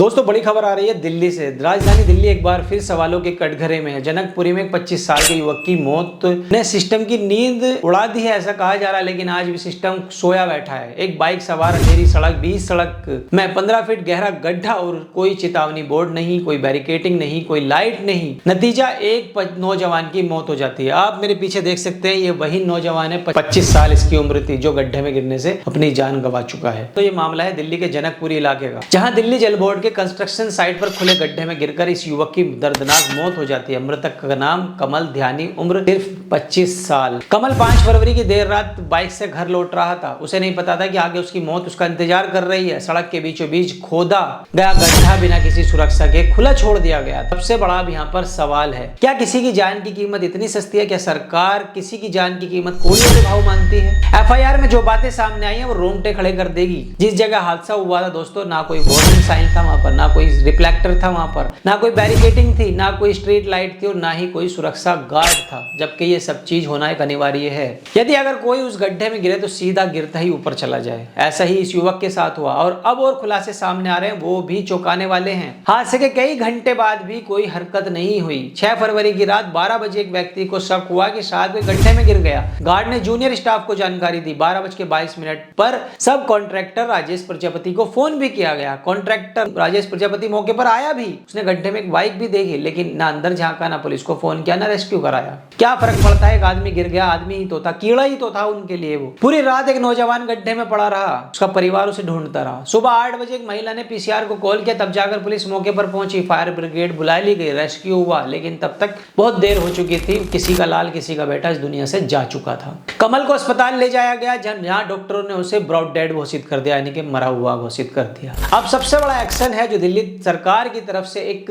दोस्तों बड़ी खबर आ रही है दिल्ली से। राजधानी दिल्ली एक बार फिर सवालों के कटघरे में है। जनकपुरी में एक 25 साल के युवक की मौत ने सिस्टम की नींद उड़ा दी है, ऐसा कहा जा रहा है, लेकिन आज भी सिस्टम सोया बैठा है। एक बाइक सवार अंधेरी सड़क, 20 सड़क में 15 फीट गहरा गड्ढा और कोई चेतावनी बोर्ड नहीं, कोई बैरिकेटिंग नहीं, कोई लाइट नहीं। नतीजा एक नौजवान की मौत हो जाती है। आप मेरे पीछे देख सकते हैं, ये वही नौजवान है, 25 साल इसकी उम्र थी, जो गड्ढे में गिरने से अपनी जान गंवा चुका है। तो ये मामला है दिल्ली के जनकपुरी इलाके का, जहां दिल्ली जल बोर्ड के कंस्ट्रक्शन साइट पर खुले गड्ढे में गिरकर इस युवक की दर्दनाक मौत हो जाती है। मृतक का नाम कमल ध्यानी, उम्र सिर्फ 25 साल। कमल 5 फरवरी की देर रात बाइक से घर लौट रहा था। उसे नहीं पता था कि आगे उसकी मौत उसका इंतजार कर रही है। सड़क के बीचों बीच खोदा गया गड्ढा बिना किसी सुरक्षा के खुला छोड़ दिया गया। सबसे बड़ा अब यहाँ पर सवाल है, क्या किसी की जान की कीमत इतनी सस्ती है? क्या सरकार किसी की जान की कीमत कोड़ियों के भाव मानती है? एफआईआर में जो बातें सामने आई हैं वो रोंगटे खड़े कर देगी। जिस जगह हादसा हुआ था दोस्तों, ना कोई वार्निंग साइन था वहां पर, ना कोई रिफ्लेक्टर था वहां पर, ना कोई बैरिकेटिंग थी, ना कोई स्ट्रीट लाइट थी और ना ही कोई सुरक्षा गार्ड था, जबकि ये सब चीज होना एक अनिवार्य है। यदि अगर कोई उस गड्ढे में गिरे तो सीधा गिरता ही ऊपर चला जाए। ऐसा ही इस युवक के साथ हुआ और अब और खुलासे सामने आ रहे हैं, वो भी चौंकाने वाले हैं। हादसे के कई घंटे बाद भी कोई हरकत नहीं हुई। 6 फरवरी की रात 12 बजे एक व्यक्ति को शक हुआ कि शायद कोई गड्ढे में गिर गया। गार्ड ने जूनियर स्टाफ को जानकारी दी। 12:22 पर सब कॉन्ट्रैक्टर राजेश प्रजापति को फोन भी किया गया। कॉन्ट्रैक्टर राजेश प्रजापति मौके पर आया भी। उसने गड्ढे में एक बाइक भी देखी, लेकिन ना अंदर झांका, ना पुलिस को फोन किया, ना रेस्क्यू कराया। क्या फर्क पड़ता है, एक आदमी गिर गया, आदमी ही तो था, कीड़ा ही तो था उनके लिए। वो पूरी रात एक नौजवान गड्ढे में पड़ा रहा, उसका परिवार उसे ढूंढता रहा। सुबह 8 बजे एक महिला ने पीसीआर को कॉल किया, तब जाकर पुलिस मौके पर पहुंची। फायर ब्रिगेड बुला ली गई, रेस्क्यू हुआ, लेकिन तब तक बहुत देर हो चुकी थी। किसी का लाल, किसी का बेटा इस दुनिया से जा चुका था। कमल को अस्पताल ले जाया गया, जहां डॉक्टरों ने उसे ब्रॉड डेड घोषित कर दिया, यानी कि मरा हुआ घोषित कर दिया। अब सबसे बड़ा एक्शन है जो दिल्ली सरकार की तरफ से एक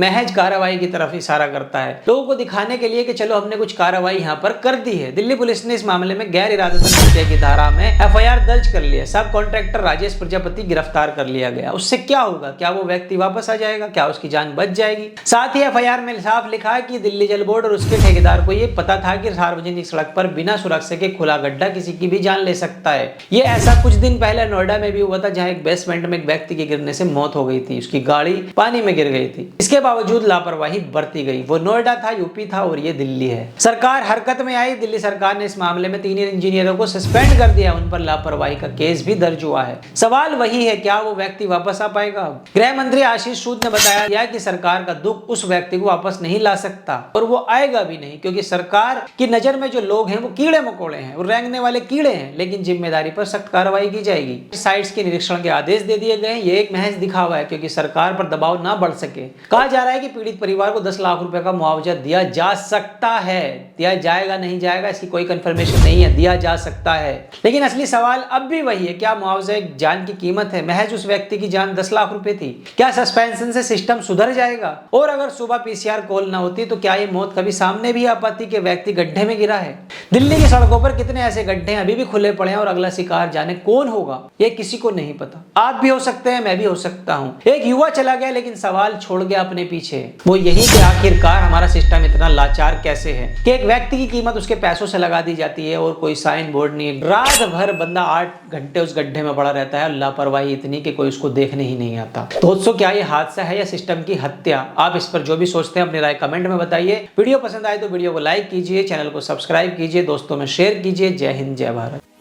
महज कार्रवाई की तरफ इशारा करता है, लोगों को दिखाने के लिए कि चलो हमने कुछ कार्रवाई यहाँ पर कर दी है। दिल्ली पुलिस ने इस मामले में गैर इरादतन हत्या की धारा में एफआईआर दर्ज कर लिया। सब कॉन्ट्रैक्टर राजेश प्रजापति गिरफ्तार कर लिया गया। उससे क्या होगा? क्या वो व्यक्ति वापस आ जाएगा? क्या उसकी जान बच जाएगी? साथ ही एफआईआर में साफ लिखा है कि दिल्ली जल बोर्ड और उसके ठेकेदार को ये पता था कि सार्वजनिक सड़क पर बिना सुरक्षा के खुला गड्ढा किसी की भी जान ले सकता है। ये ऐसा कुछ दिन पहले नोएडा में भी हुआ था, जहां एक बेसमेंट में एक व्यक्ति के गिरने से मौत हो गई थी। उसकी गाड़ी पानी में गिर गई थी। इसके बावजूद लापरवाही बरती गई। वो नोएडा था, यूपी था और ये दिल्ली है। सरकार हरकत में आई। दिल्ली सरकार ने इस मामले में 3 इंजीनियरों को सस्पेंड कर दिया। उन पर लापरवाही का केस भी दर्ज हुआ है। सवाल वही है, क्या वो व्यक्ति वापस आ पाएगा? गृह मंत्री आशीष सूद ने बताया कि सरकार का दुख उस व्यक्ति को वापस नहीं ला सकता और वो आएगा भी नहीं, क्योंकि सरकार की नजर में जो लोग हैं वो कीड़े मकोड़े हैं, वो रेंगने वाले कीड़े हैं। लेकिन जिम्मेदारी पर सख्त कार्रवाई की जाएगी। साइट्स के निरीक्षण के आदेश दे दिए गए। ये एक महज दिखावा है, क्योंकि सरकार पर दबाव ना बढ़ सके। कहा जा रहा है कि पीड़ित परिवार को 10 लाख रुपए का मुआवजा दिया जा सकता है। दिया जाएगा नहीं जाएगा इसकी कोई कंफर्मेशन नहीं है, दिया जा सकता है। लेकिन असली सवाल अब भी वही है, क्या मुआवजा एक जान की कीमत है? महज उस व्यक्ति की जान 10 लाख रुपए थी। क्या सस्पेंशन से सिस्टम सुधर जाएगा? और अगर सुबह पीसीआर कॉल ना होती तो क्या ये मौत कभी सामने भी आ पाती कि व्यक्ति गड्ढे में गिरा है? दिल्ली की सड़कों पर कितने ऐसे गड्ढे अभी भी खुले पड़े हैं और अगला शिकार जाने कौन होगा, ये किसी को नहीं पता। आप भी हो सकते हैं, मैं भी हो सकता हूँ। एक युवा चला गया, लेकिन सवाल छोड़ गया अपने पीछे। वो यही कि आखिरकार हमारा सिस्टम इतना लाचार कैसे है कि एक व्यक्ति की कीमत उसके पैसों से लगा दी जाती है और कोई साइन बोर्ड नहीं है। रात भर बंदा 8 घंटे उस गड्ढे में पड़ा रहता है। लापरवाही इतनी कि कोई उसको देखने ही नहीं आता। दोस्तों, क्या ये हादसा है या सिस्टम की हत्या? आप इस पर जो भी सोचते हैं अपनी राय कमेंट में बताइए। वीडियो पसंद आए तो वीडियो को लाइक कीजिए, चैनल को सब्सक्राइब कीजिए, दोस्तों में शेयर कीजिए। जय हिंद, जय भारत।